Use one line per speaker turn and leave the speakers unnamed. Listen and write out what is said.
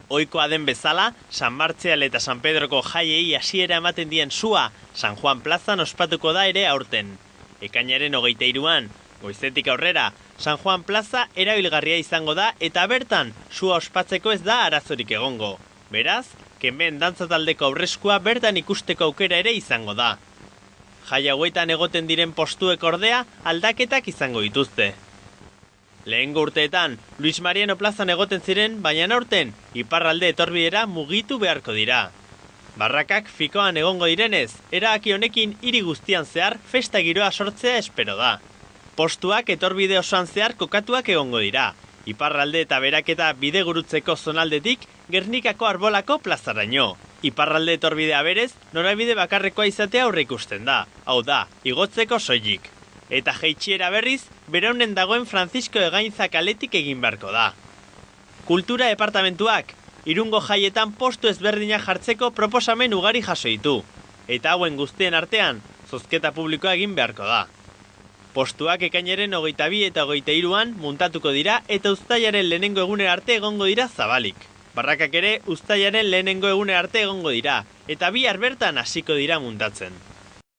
Ohikoa den bezala, San Martzial eta San Pedroko jaiei hasiera ematen dien sua San Juan plazan ospatuko da ere aurten. Ekainaren 23an, goizetik aurrera, San Juan plaza erabilgarria izango da eta bertan sua ospatzeko ez da arazorik egongo. Beraz, Kenben dantza taldeko aurreskua bertan ikusteko aukera ere izango da. Jai hauetan egoten diren postuek ordea aldaketak izango dituzte. Lehengo urteetan, Luis Mariano plazan egoten ziren, baina aurten iparralde etorbidera mugitu beharko dira. Barrakak fikoan egongo direnez, erabaki honekin hiri guztian zehar festa giroa sortzea espero da. Postuak etorbide osoan zehar kokatuak egongo dira. Iparralde eta beraketa bidegurutzeko zonaldetik Gernikako Arbolako plazaraino. Iparralde etorbidea berez, norabide bakarrekoa izatea aurreikusten da. Hau da, igotzeko soilik. Eta jaitsiera berriz, Beraunen dagoen Francisco Egainza kaletik egin beharko da. Kultura departamentuak, Irungo jaietan postu ezberdinak jartzeko proposamen ugari jaso ditu. Eta hauen guztien artean, zozketa publikoa egin beharko da. Postuak ekainaren 22 eta 23an muntatuko dira eta uztailaren lehenengo egune arte egongo dira zabalik. Barrakak ere uztailaren lehenengo egune arte egongo dira, eta bihar bertan hasiko dira muntatzen.